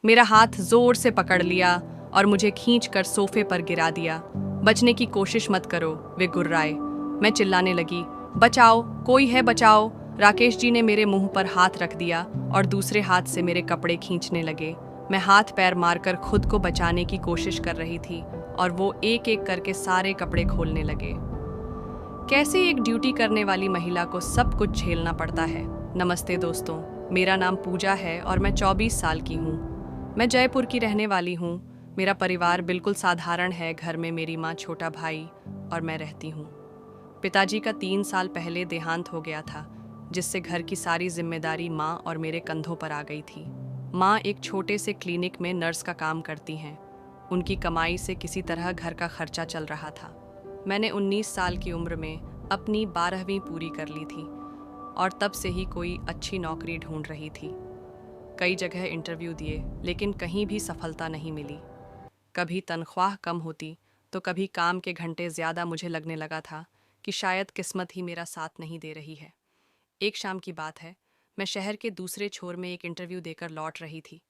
मेरा हाथ जोर से पकड़ लिया और मुझे खींचकर सोफे पर गिरा दिया। बचने की कोशिश मत करो, वे गुर्राए। मैं चिल्लाने लगी, बचाओ, कोई है, बचाओ। राकेश जी ने मेरे मुंह पर हाथ रख दिया और दूसरे हाथ से मेरे कपड़े खींचने लगे। मैं हाथ पैर मारकर खुद को बचाने की कोशिश कर रही थी और वो एक एक करके सारे कपड़े खोलने लगे। कैसे एक ड्यूटी करने वाली महिला को सब कुछ झेलना पड़ता है। नमस्ते दोस्तों, मेरा नाम पूजा है और मैं 24 साल की हूँ। मैं जयपुर की रहने वाली हूँ। मेरा परिवार बिल्कुल साधारण है। घर में मेरी माँ, छोटा भाई और मैं रहती हूँ। पिताजी का 3 साल पहले देहांत हो गया था, जिससे घर की सारी जिम्मेदारी माँ और मेरे कंधों पर आ गई थी। माँ एक छोटे से क्लिनिक में नर्स का काम करती हैं। उनकी कमाई से किसी तरह घर का खर्चा चल रहा था। मैंने 19 साल की उम्र में अपनी 12वीं पूरी कर ली थी और तब से ही कोई अच्छी नौकरी ढूंढ रही थी। कई जगह इंटरव्यू दिए, लेकिन कहीं भी सफलता नहीं मिली। कभी तनख्वाह कम होती तो कभी काम के घंटे ज़्यादा। मुझे लगने लगा था कि शायद किस्मत ही मेरा साथ नहीं दे रही है। एक शाम की बात है, मैं शहर के दूसरे छोर में एक इंटरव्यू देकर लौट रही थी।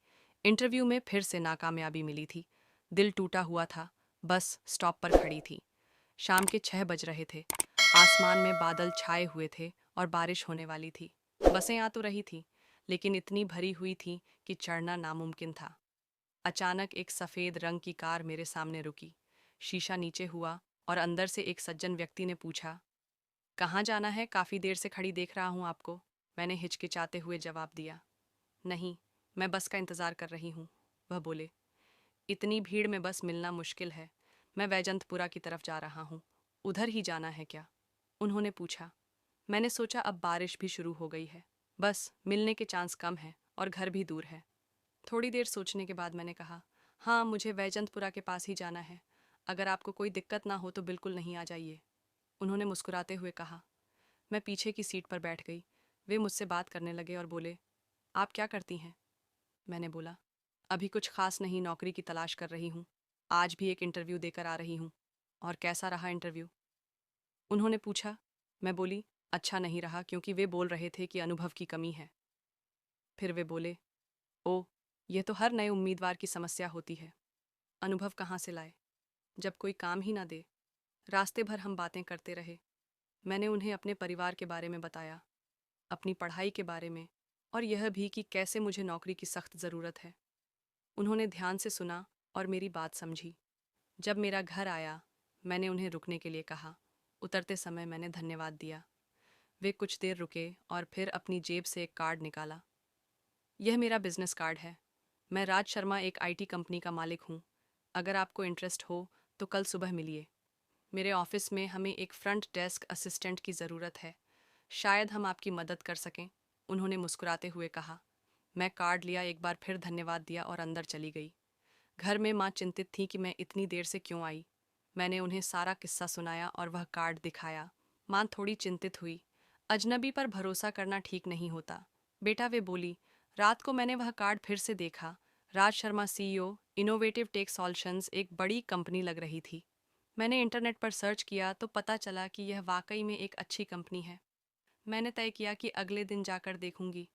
इंटरव्यू में फिर से नाकामयाबी मिली थी। दिल टूटा हुआ था। बस स्टॉप पर खड़ी थी। शाम के 6 बज रहे थे। आसमान में बादल छाए हुए थे और बारिश होने वाली थी। बसें आ तो रही थी, लेकिन इतनी भरी हुई थी कि चढ़ना नामुमकिन था। अचानक एक सफ़ेद रंग की कार मेरे सामने रुकी। शीशा नीचे हुआ और अंदर से एक सज्जन व्यक्ति ने पूछा, कहाँ जाना है? काफ़ी देर से खड़ी देख रहा हूँ आपको। मैंने हिचकिचाते हुए जवाब दिया, नहीं, मैं बस का इंतज़ार कर रही हूँ। वह बोले, इतनी भीड़ में बस मिलना मुश्किल है। मैं वैजंतपुरा की तरफ जा रहा हूँ। उधर ही जाना है क्या? उन्होंने पूछा। मैंने सोचा अब बारिश भी शुरू हो गई है, बस मिलने के चांस कम है और घर भी दूर है। थोड़ी देर सोचने के बाद मैंने कहा, हाँ, मुझे वैजंतपुरा के पास ही जाना है। अगर आपको कोई दिक्कत ना हो तो बिल्कुल नहीं आ जाइए। उन्होंने मुस्कुराते हुए कहा। मैं पीछे की सीट पर बैठ गई। वे मुझसे बात करने लगे और बोले, आप क्या करती हैं? मैंने बोला, अभी कुछ खास नहीं, नौकरी की तलाश कर रही हूँ। आज भी एक इंटरव्यू देकर आ रही हूँ। और कैसा रहा इंटरव्यू? उन्होंने पूछा। मैं बोली, अच्छा नहीं रहा, क्योंकि वे बोल रहे थे कि अनुभव की कमी है। फिर वे बोले, ओ, यह तो हर नए उम्मीदवार की समस्या होती है। अनुभव कहाँ से लाए, जब कोई काम ही ना दे। रास्ते भर हम बातें करते रहे। मैंने उन्हें अपने परिवार के बारे में बताया, अपनी पढ़ाई के बारे में, और यह भी कि कैसे मुझे नौकरी की सख्त ज़रूरत है। उन्होंने ध्यान से सुना और मेरी बात समझी। जब मेरा घर आया, मैंने उन्हें रुकने के लिए कहा। उतरते समय मैंने धन्यवाद दिया। वे कुछ देर रुके और फिर अपनी जेब से एक कार्ड निकाला। यह मेरा बिजनेस कार्ड है। मैं राज शर्मा, एक आईटी कंपनी का मालिक हूँ। अगर आपको इंटरेस्ट हो तो कल सुबह मिलिए। मेरे ऑफिस में हमें एक फ्रंट डेस्क असिस्टेंट की ज़रूरत है। शायद हम आपकी मदद कर सकें। उन्होंने मुस्कुराते हुए कहा। मैं कार्ड लिया, एक बार फिर धन्यवाद दिया और अंदर चली गई। घर में माँ चिंतित थी कि मैं इतनी देर से क्यों आई। मैंने उन्हें सारा किस्सा सुनाया और वह कार्ड दिखाया। माँ थोड़ी चिंतित हुई। अजनबी पर भरोसा करना ठीक नहीं होता, बेटा, वे बोली। रात को मैंने वह कार्ड फिर से देखा। Raj Sharma, CEO, innovative tech solutions, एक बड़ी कंपनी लग रही थी। मैंने इंटरनेट पर सर्च किया तो पता चला कि यह वाकई में एक अच्छी कंपनी है। मैंने तय किया कि अगले दिन जाकर देखूंगी।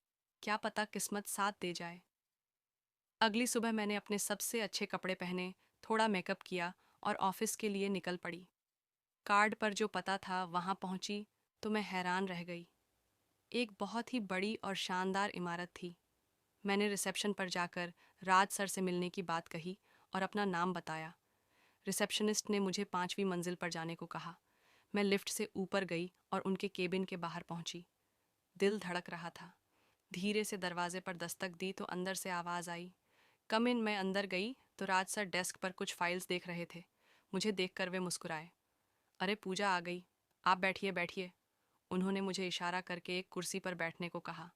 क्या पता किस्मत साथ दे जाए। अगली सुबह मैंने अपने सबसे अच्छे कपड़े पहने, थोड़ा मेकअप किया और ऑफिस के लिए निकल पड़ी। कार्ड पर जो पता था वहां पहुंची तो मैं हैरान रह गई। एक बहुत ही बड़ी और शानदार इमारत थी। मैंने रिसेप्शन पर जाकर राज सर से मिलने की बात कही और अपना नाम बताया। रिसेप्शनिस्ट ने मुझे 5वीं मंजिल पर जाने को कहा। मैं लिफ्ट से ऊपर गई और उनके केबिन के बाहर पहुंची। दिल धड़क रहा था। धीरे से दरवाजे पर दस्तक दी तो अंदर से आवाज़ आई, कम इन। मैं अंदर गई तो राज सर डेस्क पर कुछ फाइल्स देख रहे थे। मुझे देखकर वे मुस्कुराए। अरे पूजा आ गई, आप बैठिए बैठिए। उन्होंने मुझे इशारा करके एक कुर्सी पर बैठने को कहा।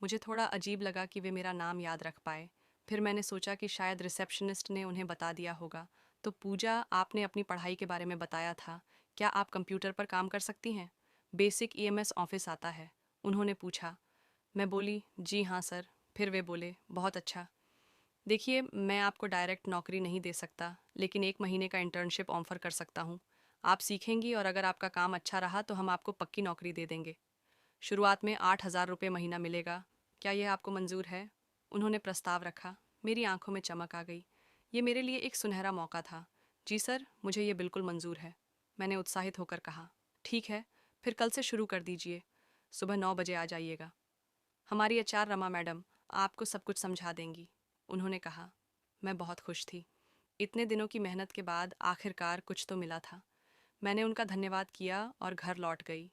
मुझे थोड़ा अजीब लगा कि वे मेरा नाम याद रख पाए। फिर मैंने सोचा कि शायद रिसेप्शनिस्ट ने उन्हें बता दिया होगा। तो पूजा, आपने अपनी पढ़ाई के बारे में बताया था, क्या आप कंप्यूटर पर काम कर सकती हैं? बेसिक ईएमएस ऑफिस आता है, उन्होंने पूछा। मैं बोली, जी हाँ सर। फिर वे बोले, बहुत अच्छा। देखिए, मैं आपको डायरेक्ट नौकरी नहीं दे सकता, लेकिन 1 महीने का इंटर्नशिप ऑफर कर सकता हूँ। आप सीखेंगी और अगर आपका काम अच्छा रहा तो हम आपको पक्की नौकरी दे देंगे। शुरुआत में 8,000 रुपये महीना मिलेगा। क्या यह आपको मंजूर है? उन्होंने प्रस्ताव रखा। मेरी आंखों में चमक आ गई। ये मेरे लिए एक सुनहरा मौका था। जी सर, मुझे ये बिल्कुल मंजूर है, मैंने उत्साहित होकर कहा। ठीक है, फिर कल से शुरू कर दीजिए। सुबह 9 बजे आ जाइएगा। हमारी एचआर रमा मैडम आपको सब कुछ समझा देंगी, उन्होंने कहा। मैं बहुत खुश थी। इतने दिनों की मेहनत के बाद आखिरकार कुछ तो मिला था। मैंने उनका धन्यवाद किया और घर लौट गई।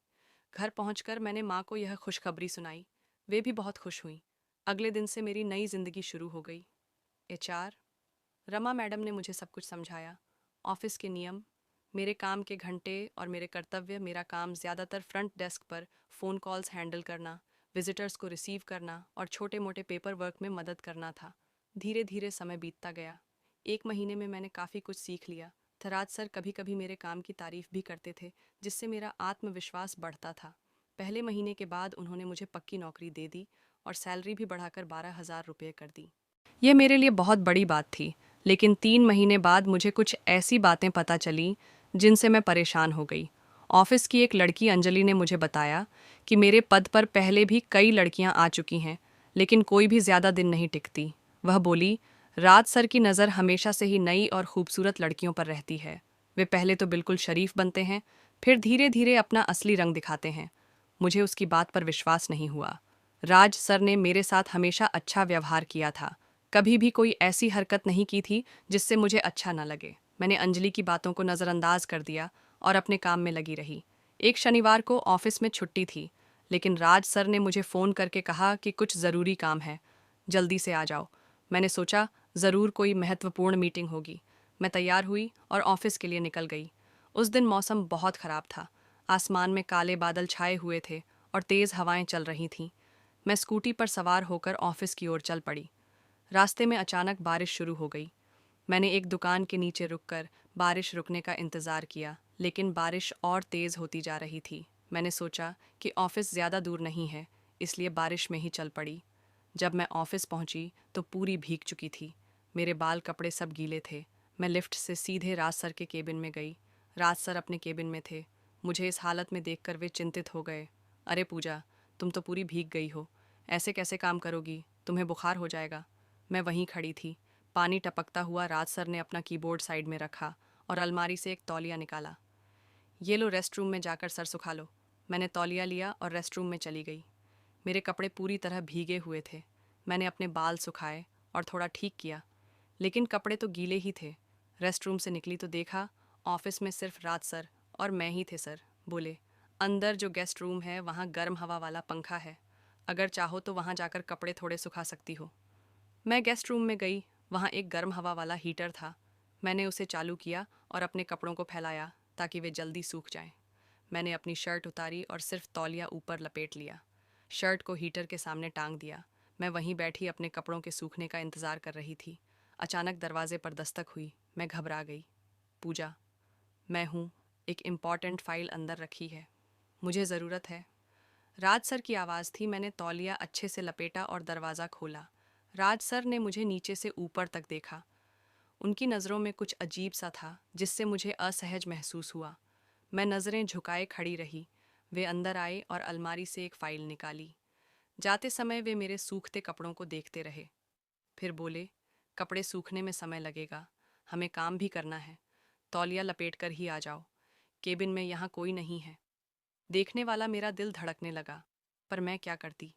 घर पहुंचकर मैंने माँ को यह खुशखबरी सुनाई। वे भी बहुत खुश हुईं। अगले दिन से मेरी नई जिंदगी शुरू हो गई। एचआर रमा मैडम ने मुझे सब कुछ समझाया। ऑफिस के नियम, मेरे काम के घंटे और मेरे कर्तव्य। मेरा काम ज़्यादातर फ्रंट डेस्क पर फ़ोन कॉल्स हैंडल करना, विजिटर्स को रिसीव करना और छोटे मोटे पेपर वर्क में मदद करना था। धीरे धीरे समय बीतता गया। 1 महीने में मैंने काफ़ी कुछ सीख लिया। थराज सर कभी कभी मेरे काम की तारीफ भी करते थे, जिससे मेरा आत्मविश्वास बढ़ता था। पहले महीने के बाद उन्होंने मुझे पक्की नौकरी दे दी और सैलरी भी बढ़ाकर 12,000 रुपये कर दी। यह मेरे लिए बहुत बड़ी बात थी, लेकिन 3 महीने बाद मुझे कुछ ऐसी बातें पता चली जिनसे मैं परेशान हो गई। ऑफिस की एक लड़की अंजलि ने मुझे बताया कि मेरे पद पर पहले भी कई लड़कियां आ चुकी हैं, लेकिन कोई भी ज़्यादा दिन नहीं टिकती। वह बोली, राज सर की नज़र हमेशा से ही नई और खूबसूरत लड़कियों पर रहती है। वे पहले तो बिल्कुल शरीफ बनते हैं, फिर धीरे धीरे अपना असली रंग दिखाते हैं। मुझे उसकी बात पर विश्वास नहीं हुआ। राज सर ने मेरे साथ हमेशा अच्छा व्यवहार किया था। कभी भी कोई ऐसी हरकत नहीं की थी जिससे मुझे अच्छा न लगे। मैंने अंजलि की बातों को नज़रअंदाज कर दिया और अपने काम में लगी रही। एक शनिवार को ऑफिस में छुट्टी थी, लेकिन राज सर ने मुझे फ़ोन करके कहा कि कुछ ज़रूरी काम है, जल्दी से आ जाओ। मैंने सोचा ज़रूर कोई महत्वपूर्ण मीटिंग होगी। मैं तैयार हुई और ऑफिस के लिए निकल गई। उस दिन मौसम बहुत ख़राब था। आसमान में काले बादल छाए हुए थे और तेज़ हवाएं चल रही थीं। मैं स्कूटी पर सवार होकर ऑफिस की ओर चल पड़ी। रास्ते में अचानक बारिश शुरू हो गई। मैंने एक दुकान के नीचे रुककर बारिश रुकने का इंतज़ार किया, लेकिन बारिश और तेज़ होती जा रही थी। मैंने सोचा कि ऑफिस ज़्यादा दूर नहीं है, इसलिए बारिश में ही चल पड़ी। जब मैं ऑफिस पहुंची तो पूरी भीग चुकी थी। मेरे बाल कपड़े सब गीले थे। मैं लिफ्ट से सीधे राज सर के केबिन में गई। राज सर अपने केबिन में थे। मुझे इस हालत में देखकर वे चिंतित हो गए। अरे पूजा, तुम तो पूरी भीग गई हो, ऐसे कैसे काम करोगी, तुम्हें बुखार हो जाएगा। मैं वहीं खड़ी थी। पानी टपकता हुआ राज सर ने अपना कीबोर्ड साइड में रखा और अलमारी से एक तौलिया निकाला। ये लो, रेस्ट रूम में जाकर सर सुखा लो। मैंने तौलिया लिया और रेस्ट रूम में चली गई। मेरे कपड़े पूरी तरह भीगे हुए थे। मैंने अपने बाल सुखाए और थोड़ा ठीक किया, लेकिन कपड़े तो गीले ही थे। रेस्ट रूम से निकली तो देखा ऑफिस में सिर्फ राज सर और मैं ही थे। सर बोले, अंदर जो गेस्ट रूम है वहाँ गर्म हवा वाला पंखा है, अगर चाहो तो वहाँ जाकर कपड़े थोड़े सुखा सकती हो। मैं गेस्ट रूम में गई। वहाँ एक गर्म हवा वाला हीटर था। मैंने उसे चालू किया और अपने कपड़ों को फैलाया ताकि वे जल्दी सूख जाएं। मैंने अपनी शर्ट उतारी और सिर्फ तौलिया ऊपर लपेट लिया। शर्ट को हीटर के सामने टांग दिया। मैं वहीं बैठी अपने कपड़ों के सूखने का इंतज़ार कर रही थी। अचानक दरवाजे पर दस्तक हुई। मैं घबरा गई। पूजा, मैं हूँ, एक इम्पॉर्टेंट फाइल अंदर रखी है, मुझे ज़रूरत है। राज सर की आवाज़ थी। मैंने तौलिया अच्छे से लपेटा और दरवाज़ा खोला। राज सर ने मुझे नीचे से ऊपर तक देखा। उनकी नज़रों में कुछ अजीब सा था जिससे मुझे असहज महसूस हुआ। मैं नज़रें झुकाए खड़ी रही। वे अंदर आए और अलमारी से एक फ़ाइल निकाली। जाते समय वे मेरे सूखते कपड़ों को देखते रहे, फिर बोले, कपड़े सूखने में समय लगेगा, हमें काम भी करना है, तौलिया लपेट कर ही आ जाओ, केबिन में यहाँ कोई नहीं है। देखने वाला मेरा दिल धड़कने लगा, पर मैं क्या करती,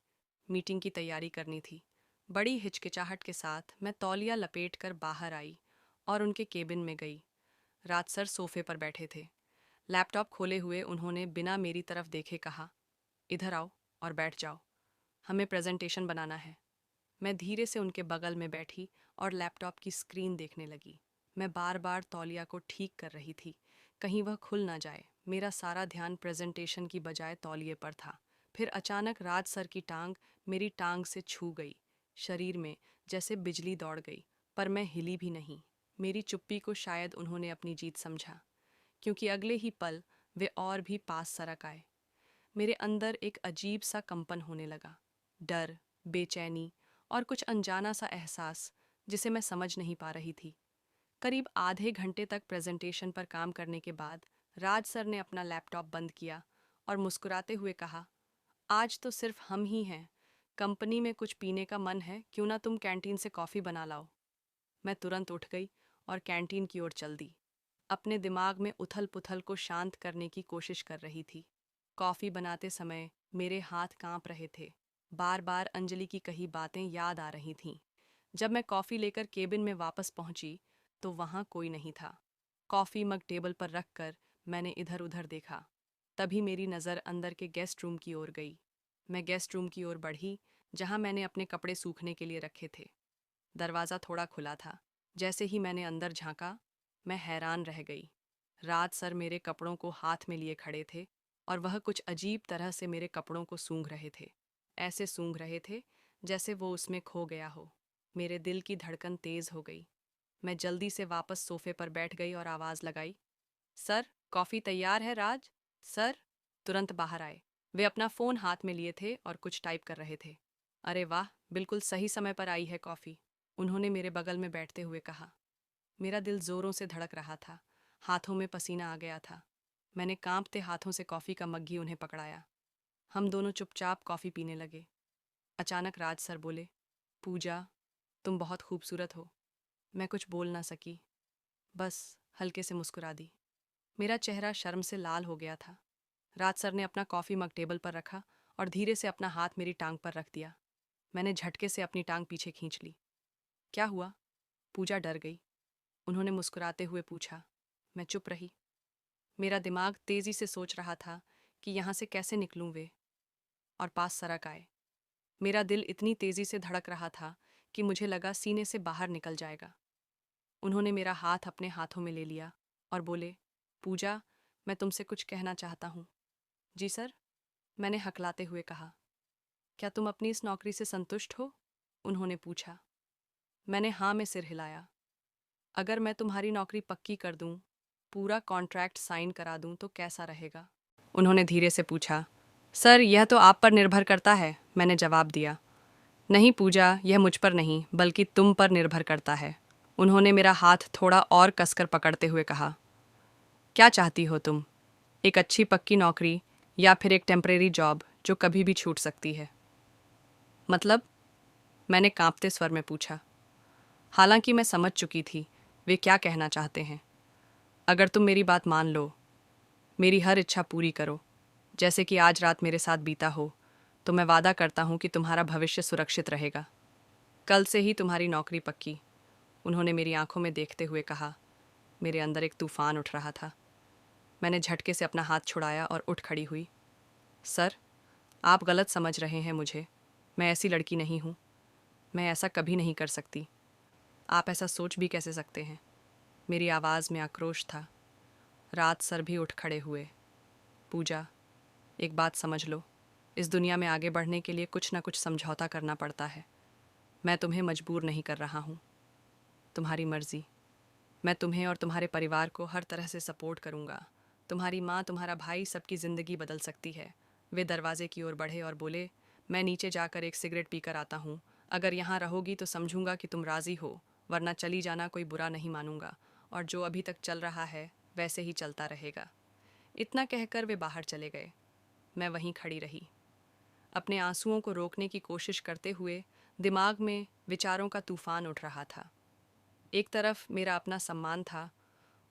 मीटिंग की तैयारी करनी थी। बड़ी हिचकिचाहट के साथ मैं तौलिया लपेट कर बाहर आई और उनके केबिन में गई। राज सर सोफे पर बैठे थे। लैपटॉप खोले हुए उन्होंने बिना मेरी तरफ देखे कहा, इधर आओ और बैठ जाओ, हमें प्रेजेंटेशन बनाना है। मैं धीरे से उनके बगल में बैठी और लैपटॉप की स्क्रीन देखने लगी। मैं बार बार तौलिया को ठीक कर रही थी, कहीं वह खुल ना जाए। मेरा सारा ध्यान प्रेजेंटेशन की बजाय तौलिए पर था। फिर अचानक राज सर की टांग मेरी टांग से छू गई। शरीर में जैसे बिजली दौड़ गई, पर मैं हिली भी नहीं। मेरी चुप्पी को शायद उन्होंने अपनी जीत समझा, क्योंकि अगले ही पल वे और भी पास सरक आए। मेरे अंदर एक अजीब सा कंपन होने लगा, डर, बेचैनी और कुछ अनजाना सा एहसास जिसे मैं समझ नहीं पा रही थी। करीब आधे घंटे तक प्रेजेंटेशन पर काम करने के बाद राज सर ने अपना लैपटॉप बंद किया और मुस्कुराते हुए कहा, आज तो सिर्फ हम ही हैं कंपनी में कुछ पीने का मन है, क्यों ना तुम कैंटीन से कॉफ़ी बना लाओ। मैं तुरंत उठ गई और कैंटीन की ओर चल दी। अपने दिमाग में उथल पुथल को शांत करने की कोशिश कर रही थी। कॉफ़ी बनाते समय मेरे हाथ कांप रहे थे। बार बार अंजलि की कही बातें याद आ रही थीं। जब मैं कॉफ़ी लेकर केबिन में वापस पहुंची तो वहां कोई नहीं था। कॉफ़ी मग टेबल पर रखकर मैंने इधर उधर देखा। तभी मेरी नज़र अंदर के गेस्ट रूम की ओर गई। मैं गेस्ट रूम की ओर बढ़ी, जहां मैंने अपने कपड़े सूखने के लिए रखे थे। दरवाज़ा थोड़ा खुला था। जैसे ही मैंने अंदर झांका, मैं हैरान रह गई। राज सर मेरे कपड़ों को हाथ में लिए खड़े थे और वह कुछ अजीब तरह से मेरे कपड़ों को सूंघ रहे थे। ऐसे सूंघ रहे थे जैसे वो उसमें खो गया हो। मेरे दिल की धड़कन तेज हो गई। मैं जल्दी से वापस सोफे पर बैठ गई और आवाज़ लगाई, सर, कॉफ़ी तैयार है राज। सर तुरंत बाहर आए। वे अपना फ़ोन हाथ में लिए थे और कुछ टाइप कर रहे थे। अरे वाह, बिल्कुल सही समय पर आई है कॉफ़ी, उन्होंने मेरे बगल में बैठते हुए कहा। मेरा दिल जोरों से धड़क रहा था। हाथों में पसीना आ गया था। मैंने कांपते हाथों से कॉफ़ी का मग्गी उन्हें पकड़ाया। हम दोनों चुपचाप कॉफ़ी पीने लगे। अचानक राज सर बोले, पूजा, तुम बहुत खूबसूरत हो। मैं कुछ बोल ना सकी, बस हल्के से मुस्कुरा दी। मेरा चेहरा शर्म से लाल हो गया था। राज सर ने अपना कॉफ़ी मग टेबल पर रखा और धीरे से अपना हाथ मेरी टांग पर रख दिया। मैंने झटके से अपनी टांग पीछे खींच ली। क्या हुआ? पूजा डर गई। उन्होंने मुस्कुराते हुए पूछा। मैं चुप रही। मेरा दिमाग तेजी से सोच रहा था कि यहाँ से कैसे निकलूं वे, और पास सरक आए। मेरा दिल इतनी तेजी से धड़क रहा था कि मुझे लगा सीने से बाहर निकल जाएगा। उन्होंने मेरा हाथ अपने हाथों में ले लिया और बोले, पूजा, मैं तुमसे कुछ कहना चाहता हूँ। जी सर, मैंने हकलाते हुए कहा। क्या तुम अपनी इस नौकरी से संतुष्ट हो? उन्होंने पूछा। मैंने हाँ में सिर हिलाया। अगर मैं तुम्हारी नौकरी पक्की कर दूं, पूरा कॉन्ट्रैक्ट साइन करा दूं तो कैसा रहेगा? उन्होंने धीरे से पूछा। सर, यह तो आप पर निर्भर करता है, मैंने जवाब दिया। नहीं पूजा, यह मुझ पर नहीं बल्कि तुम पर निर्भर करता है। उन्होंने मेरा हाथ थोड़ा और कसकर पकड़ते हुए कहा। क्या चाहती हो तुम? एक अच्छी पक्की नौकरी या फिर एक टेम्परेरी जॉब जो कभी भी छूट सकती है? मतलब? मैंने कांपते स्वर में पूछा। हालांकि मैं समझ चुकी थी वे क्या कहना चाहते हैं। अगर तुम मेरी बात मान लो, मेरी हर इच्छा पूरी करो, जैसे कि आज रात मेरे साथ बीता हो, तो मैं वादा करता हूँ कि तुम्हारा भविष्य सुरक्षित रहेगा। कल से ही तुम्हारी नौकरी पक्की, उन्होंने मेरी आंखों में देखते हुए कहा। मेरे अंदर एक तूफान उठ रहा था। मैंने झटके से अपना हाथ छुड़ाया और उठ खड़ी हुई। सर, आप गलत समझ रहे हैं मुझे। मैं ऐसी लड़की नहीं हूँ। मैं ऐसा कभी नहीं कर सकती। आप ऐसा सोच भी कैसे सकते हैं? मेरी आवाज़ में आक्रोश था। रात सर भी उठ खड़े हुए। पूजा, एक बात समझ लो, इस दुनिया में आगे बढ़ने के लिए कुछ ना कुछ समझौता करना पड़ता है। मैं तुम्हें मजबूर नहीं कर रहा हूँ। तुम्हारी मर्जी। मैं तुम्हें और तुम्हारे परिवार को हर तरह से सपोर्ट करूँगा। तुम्हारी माँ, तुम्हारा भाई, सबकी ज़िंदगी बदल सकती है। वे दरवाजे की ओर बढ़े और बोले, मैं नीचे जाकर एक सिगरेट पीकर आता हूँ। अगर यहाँ रहोगी तो समझूंगा कि तुम राज़ी हो, वरना चली जाना कोई बुरा नहीं मानूंगा, और जो अभी तक चल रहा है वैसे ही चलता रहेगा। इतना कहकर वे बाहर चले गए। मैं वहीं खड़ी रही, अपने आंसुओं को रोकने की कोशिश करते हुए। दिमाग में विचारों का तूफान उठ रहा था। एक तरफ मेरा अपना सम्मान था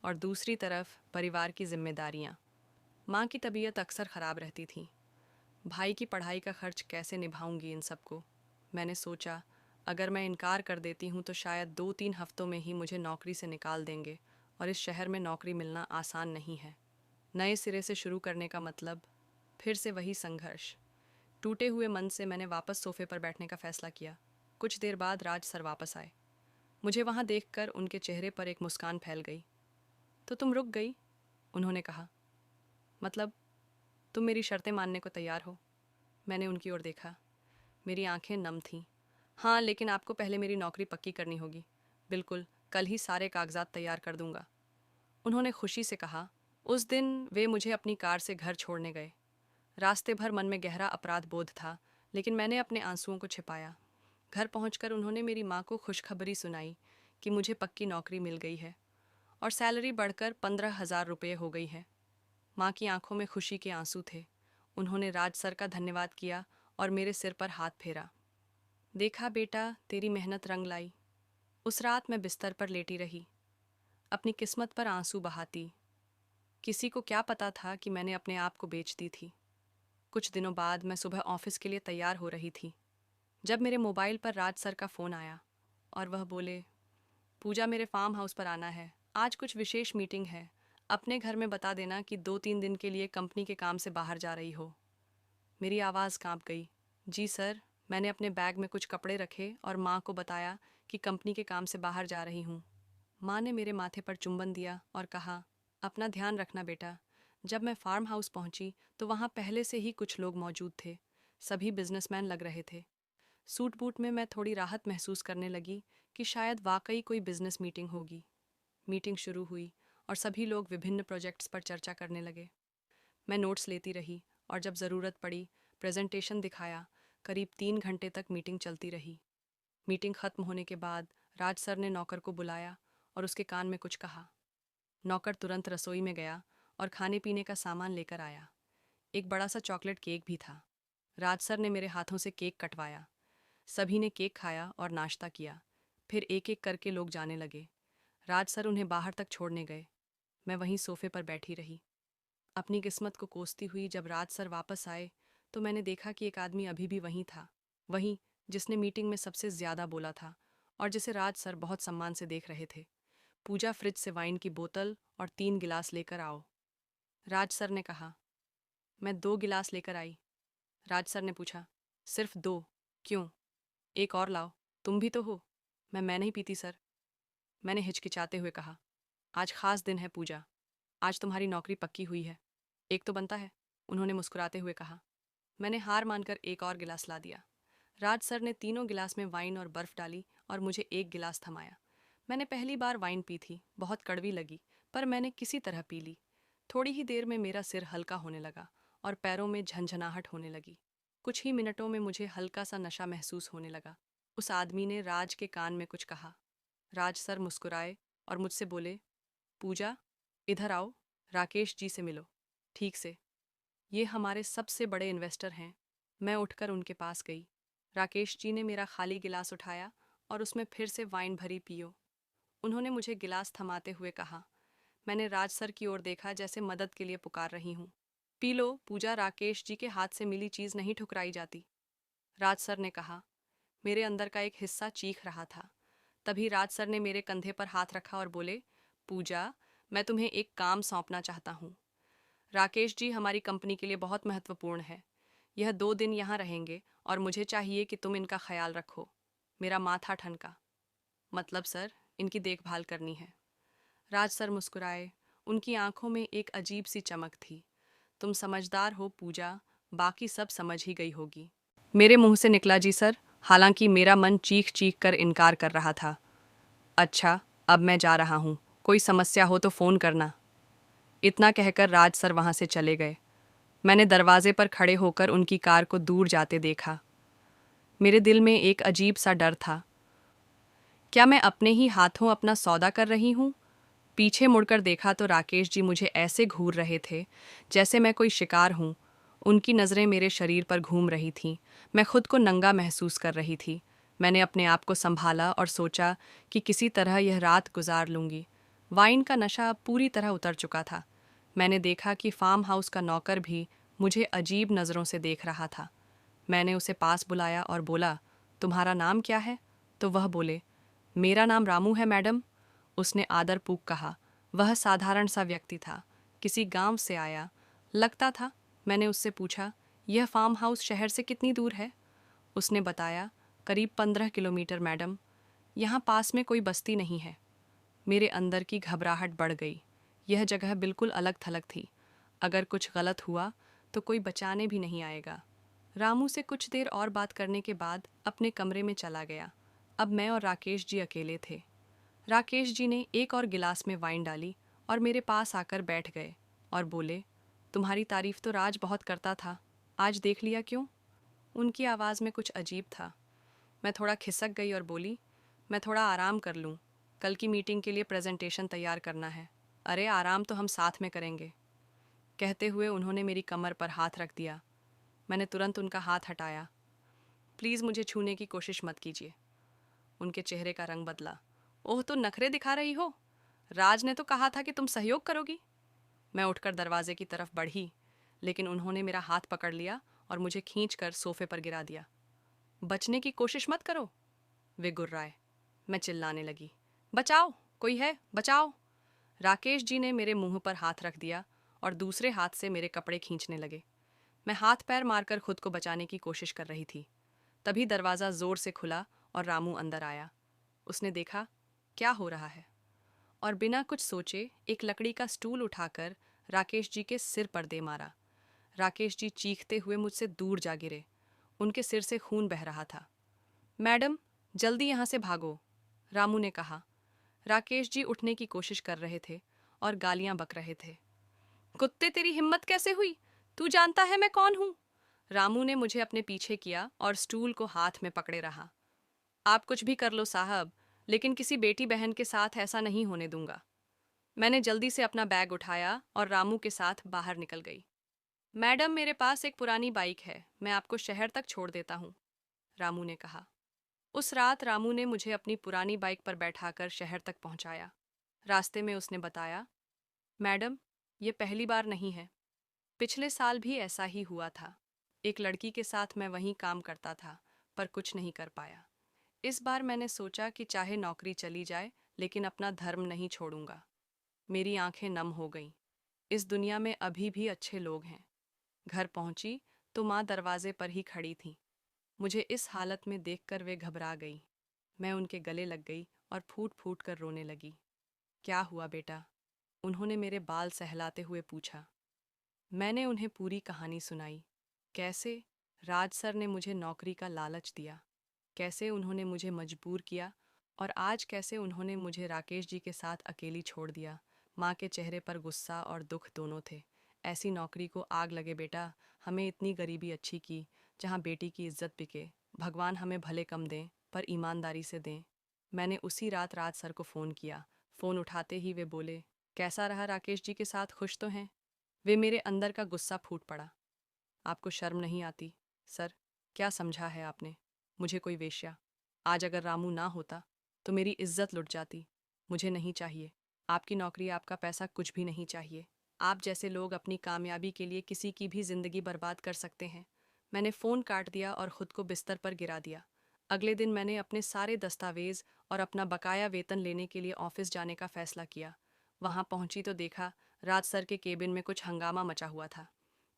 और दूसरी तरफ परिवार की जिम्मेदारियां। माँ की तबीयत अक्सर ख़राब रहती थी। भाई की पढ़ाई का खर्च कैसे निभाऊंगी इन सबको? मैंने सोचा, अगर मैं इनकार कर देती हूँ तो शायद 2-3 हफ्तों में ही मुझे नौकरी से निकाल देंगे, और इस शहर में नौकरी मिलना आसान नहीं है। नए सिरे से शुरू करने का मतलब फिर से वही संघर्ष। टूटे हुए मन से मैंने वापस सोफे पर बैठने का फैसला किया। कुछ देर बाद राज सर वापस आए। मुझे वहाँ देखकर उनके चेहरे पर एक मुस्कान फैल गई। तो तुम रुक गई? उन्होंने कहा। मतलब, तुम मेरी शर्तें मानने को तैयार हो? मैंने उनकी ओर देखा। मेरी आंखें नम थीं। हाँ, लेकिन आपको पहले मेरी नौकरी पक्की करनी होगी। बिल्कुल, कल ही सारे कागजात तैयार कर दूंगा, उन्होंने खुशी से कहा। उस दिन वे मुझे अपनी कार से घर छोड़ने गए। रास्ते भर मन में गहरा अपराध बोध था, लेकिन मैंने अपने आंसुओं को छिपाया। घर पहुंचकर उन्होंने मेरी माँ को खुशखबरी सुनाई कि मुझे पक्की नौकरी मिल गई है और सैलरी बढ़कर 15,000 रुपये हो गई है। माँ की आंखों में खुशी के आंसू थे। उन्होंने राज सर का धन्यवाद किया और मेरे सिर पर हाथ फेरा। देखा बेटा, तेरी मेहनत रंग लाई। उस रात मैं बिस्तर पर लेटी रही, अपनी किस्मत पर आंसू बहाती। किसी को क्या पता था कि मैंने अपने आप को बेच दी थी। कुछ दिनों बाद मैं सुबह ऑफिस के लिए तैयार हो रही थी, जब मेरे मोबाइल पर राज सर का फ़ोन आया और वह बोले, पूजा मेरे फार्म हाउस पर आना है, आज कुछ विशेष मीटिंग है, अपने घर में बता देना कि 2-3 दिन के लिए कंपनी के काम से बाहर जा रही हो। मेरी आवाज़ कांप गई। जी सर। मैंने अपने बैग में कुछ कपड़े रखे और माँ को बताया कि कंपनी के काम से बाहर जा रही हूँ। माँ ने मेरे माथे पर चुंबन दिया और कहा, अपना ध्यान रखना बेटा। जब मैं फार्म हाउस पहुंची तो वहां पहले से ही कुछ लोग मौजूद थे। सभी बिजनेसमैन लग रहे थे। सूट बूट में मैं थोड़ी राहत महसूस करने लगी कि शायद वाकई कोई बिजनेस मीटिंग होगी। मीटिंग शुरू हुई और सभी लोग विभिन्न प्रोजेक्ट्स पर चर्चा करने लगे। मैं नोट्स लेती रही और जब ज़रूरत पड़ी प्रेजेंटेशन दिखाया। करीब 3 घंटे तक मीटिंग चलती रही। मीटिंग खत्म होने के बाद राज सर ने नौकर को बुलाया और उसके कान में कुछ कहा। नौकर तुरंत रसोई में गया और खाने पीने का सामान लेकर आया। एक बड़ा सा चॉकलेट केक भी था। राज सर ने मेरे हाथों से केक कटवाया। सभी ने केक खाया और नाश्ता किया। फिर एक एक करके लोग जाने लगे। राज सर उन्हें बाहर तक छोड़ने गए। मैं वहीं सोफे पर बैठी रही, अपनी किस्मत को कोसती हुई। जब राज सर वापस आए तो मैंने देखा कि एक आदमी अभी भी वहीं था, वहीं जिसने मीटिंग में सबसे ज्यादा बोला था और जिसे राज सर बहुत सम्मान से देख रहे थे। पूजा, फ्रिज से वाइन की बोतल और 3 गिलास लेकर आओ, राज सर ने कहा। मैं 2 गिलास लेकर आई। राज सर ने पूछा, सिर्फ 2? क्यों? एक और लाओ, तुम भी तो हो। मैं नहीं पीती सर, मैंने हिचकिचाते हुए कहा। आज खास दिन है पूजा, आज तुम्हारी नौकरी पक्की हुई है, एक तो बनता है, उन्होंने मुस्कुराते हुए कहा। मैंने हार मानकर एक और गिलास ला दिया। राज सर ने तीनों गिलास में वाइन और बर्फ डाली और मुझे एक गिलास थमाया। मैंने पहली बार वाइन पी थी, बहुत कड़वी लगी, पर मैंने किसी तरह पी ली। थोड़ी ही देर में मेरा सिर हल्का होने लगा और पैरों में झंझनाहट होने लगी। कुछ ही मिनटों में मुझे हल्का सा नशा महसूस होने लगा। उस आदमी ने राज के कान में कुछ कहा। राज सर मुस्कुराए और मुझसे बोले, पूजा, इधर आओ, राकेश जी से मिलो। ठीक से, ये हमारे सबसे बड़े इन्वेस्टर हैं। मैं उठकर उनके पास गई। राकेश जी ने मेरा खाली गिलास उठाया और उसमें फिर से वाइन भरी पियो। उन्होंने मुझे गिलास थमाते हुए कहा। मैंने राज सर की ओर देखा, जैसे मदद के लिए पुकार रही हूँ। पी लो पूजा, राकेश जी के हाथ से मिली चीज़ नहीं ठुकराई जाती, राज सर ने कहा। मेरे अंदर का एक हिस्सा चीख रहा था। तभी राज सर ने मेरे कंधे पर हाथ रखा और बोले, पूजा, मैं तुम्हें एक काम सौंपना चाहता हूँ। राकेश जी हमारी कंपनी के लिए बहुत महत्वपूर्ण है। यह 2 दिन यहाँ रहेंगे और मुझे चाहिए कि तुम इनका ख्याल रखो। मेरा माथा ठनका। मतलब सर, इनकी देखभाल करनी है। राज सर मुस्कुराए। उनकी आंखों में एक अजीब सी चमक थी। तुम समझदार हो पूजा, बाकी सब समझ ही गई होगी। मेरे मुंह से निकला, जी सर, हालांकि मेरा मन चीख चीख कर इनकार कर रहा था। अच्छा, अब मैं जा रहा हूँ, कोई समस्या हो तो फ़ोन करना। इतना कहकर राज सर वहाँ से चले गए। मैंने दरवाजे पर खड़े होकर उनकी कार को दूर जाते देखा। मेरे दिल में एक अजीब सा डर था। क्या मैं अपने ही हाथों अपना सौदा कर रही हूँ? पीछे मुड़कर देखा तो राकेश जी मुझे ऐसे घूर रहे थे जैसे मैं कोई शिकार हूँ। उनकी नज़रें मेरे शरीर पर घूम रही थीं। मैं खुद को नंगा महसूस कर रही थी। मैंने अपने आप को संभाला और सोचा कि किसी तरह यह रात गुजार लूँगी। वाइन का नशा अब पूरी तरह उतर चुका था। मैंने देखा कि फार्म हाउस का नौकर भी मुझे अजीब नज़रों से देख रहा था। मैंने उसे पास बुलाया और बोला, तुम्हारा नाम क्या है? तो वह बोले, मेरा नाम रामू है मैडम। उसने आदरपूर्वक कहा। वह साधारण सा व्यक्ति था, किसी गांव से आया लगता था। मैंने उससे पूछा, यह फार्म हाउस शहर से कितनी दूर है? उसने बताया, करीब 15 किलोमीटर मैडम। यहाँ पास में कोई बस्ती नहीं है। मेरे अंदर की घबराहट बढ़ गई। यह जगह बिल्कुल अलग थलग थी। अगर कुछ गलत हुआ तो कोई बचाने भी नहीं आएगा। रामू से कुछ देर और बात करने के बाद अपने कमरे में चला गया। अब मैं और राकेश जी अकेले थे। राकेश जी ने एक और गिलास में वाइन डाली और मेरे पास आकर बैठ गए और बोले, तुम्हारी तारीफ तो राज बहुत करता था, आज देख लिया क्यों? उनकी आवाज़ में कुछ अजीब था। मैं थोड़ा खिसक गई और बोली, मैं थोड़ा आराम कर लूँ, कल की मीटिंग के लिए प्रेजेंटेशन तैयार करना है। अरे आराम तो हम साथ में करेंगे। कहते हुए उन्होंने मेरी कमर पर हाथ रख दिया। मैंने तुरंत उनका हाथ हटाया। प्लीज़ मुझे छूने की कोशिश मत कीजिए। उनके चेहरे का रंग बदला। ओह, तो नखरे दिखा रही हो? राज ने तो कहा था कि तुम सहयोग करोगी। मैं उठकर दरवाजे की तरफ बढ़ी, लेकिन उन्होंने मेरा हाथ पकड़ लिया और मुझे खींचकर सोफे पर गिरा दिया। बचने की कोशिश मत करो, वे गुर्राए। मैं चिल्लाने लगी, बचाओ, कोई है, बचाओ। राकेश जी ने मेरे मुंह पर हाथ रख दिया और दूसरे हाथ से मेरे कपड़े खींचने लगे। मैं हाथ पैर मारकर खुद को बचाने की कोशिश कर रही थी। तभी दरवाज़ा जोर से खुला और रामू अंदर आया। उसने देखा क्या हो रहा है और बिना कुछ सोचे एक लकड़ी का स्टूल उठाकर राकेश जी के सिर पर दे मारा। राकेश जी चीखते हुए मुझसे दूर जा गिरे। उनके सिर से खून बह रहा था। मैडम, जल्दी यहाँ से भागो, रामू ने कहा। राकेश जी उठने की कोशिश कर रहे थे और गालियां बक रहे थे। कुत्ते, तेरी हिम्मत कैसे हुई? तू जानता है मैं कौन हूं? रामू ने मुझे अपने पीछे किया और स्टूल को हाथ में पकड़े रहा। आप कुछ भी कर लो साहब, लेकिन किसी बेटी बहन के साथ ऐसा नहीं होने दूंगा। मैंने जल्दी से अपना बैग उठाया और रामू के साथ बाहर निकल गई। मैडम, मेरे पास एक पुरानी बाइक है, मैं आपको शहर तक छोड़ देता हूँ, रामू ने कहा। उस रात रामू ने मुझे अपनी पुरानी बाइक पर बैठाकर शहर तक पहुंचाया। रास्ते में उसने बताया, मैडम, ये पहली बार नहीं है। पिछले साल भी ऐसा ही हुआ था। एक लड़की के साथ मैं वहीं काम करता था, पर कुछ नहीं कर पाया। इस बार मैंने सोचा कि चाहे नौकरी चली जाए, लेकिन अपना धर्म नहीं छोड़ूंगा। मेरी आंखें नम हो गईं। इस दुनिया में अभी भी अच्छे लोग हैं। घर पहुंची तो माँ दरवाजे पर ही खड़ी थी। मुझे इस हालत में देखकर वे घबरा गई। मैं उनके गले लग गई और फूट फूट कर रोने लगी। क्या हुआ बेटा? उन्होंने मेरे बाल सहलाते हुए पूछा। मैंने उन्हें पूरी कहानी सुनाई। कैसे राज सर ने मुझे नौकरी का लालच दिया, कैसे उन्होंने मुझे मजबूर किया, और आज कैसे उन्होंने मुझे राकेश जी के साथ अकेली छोड़ दिया। माँ के चेहरे पर गुस्सा और दुख दोनों थे। ऐसी नौकरी को आग लगे बेटा, हमें इतनी गरीबी अच्छी की जहाँ बेटी की इज्जत बिके। भगवान हमें भले कम दें, पर ईमानदारी से दें। मैंने उसी रात राज सर को फ़ोन किया। फ़ोन उठाते ही वे बोले, कैसा रहा राकेश जी के साथ, खुश तो हैं? वे मेरे अंदर का गुस्सा फूट पड़ा। आपको शर्म नहीं आती? सर, क्या समझा है आपने? मुझे कोई वेश्या? आज अगर रामू ना होता तो मेरी इज्जत लुट जाती। मुझे नहीं चाहिए आपकी नौकरी, आपका पैसा, कुछ भी नहीं चाहिए। आप जैसे लोग अपनी कामयाबी के लिए किसी की भी जिंदगी बर्बाद कर सकते हैं। मैंने फ़ोन काट दिया और ख़ुद को बिस्तर पर गिरा दिया। अगले दिन मैंने अपने सारे दस्तावेज और अपना बकाया वेतन लेने के लिए ऑफिस जाने का फ़ैसला किया। वहाँ पहुंची तो देखा राज सर के केबिन में कुछ हंगामा मचा हुआ था।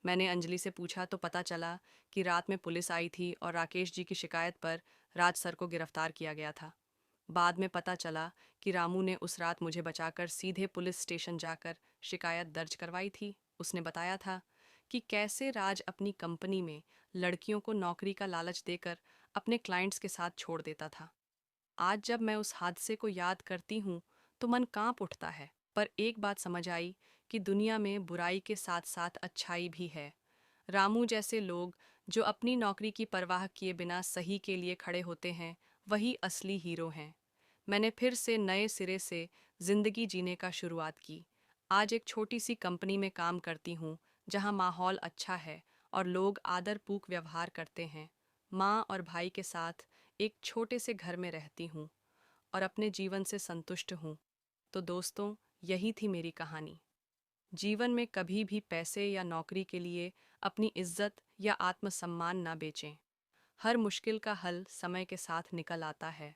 मैंने अंजलि से पूछा तो पता चला कि रात में पुलिस आई थी और राकेश जी की शिकायत पर राज सर को गिरफ्तार किया गया था। बाद में पता चला कि रामू ने उस रात मुझे बचाकर सीधे पुलिस स्टेशन जाकर शिकायत दर्ज करवाई थी। उसने बताया था कि कैसे राज अपनी कंपनी में लड़कियों को नौकरी का लालच देकर अपने क्लाइंट्स के साथ छोड़ देता था। आज जब मैं उस हादसे को याद करती हूँ तो मन कांप उठता है। पर एक बात समझ आई कि दुनिया में बुराई के साथ साथ अच्छाई भी है। रामू जैसे लोग जो अपनी नौकरी की परवाह किए बिना सही के लिए खड़े होते हैं, वही असली हीरो हैं। मैंने फिर से नए सिरे से जिंदगी जीने का शुरुआत की। आज एक छोटी सी कंपनी में काम करती हूँ, जहाँ माहौल अच्छा है और लोग आदरपूर्वक व्यवहार करते हैं। माँ और भाई के साथ एक छोटे से घर में रहती हूँ और अपने जीवन से संतुष्ट हूँ। तो दोस्तों, यही थी मेरी कहानी। जीवन में कभी भी पैसे या नौकरी के लिए अपनी इज्जत या आत्मसम्मान ना बेचें। हर मुश्किल का हल समय के साथ निकल आता है।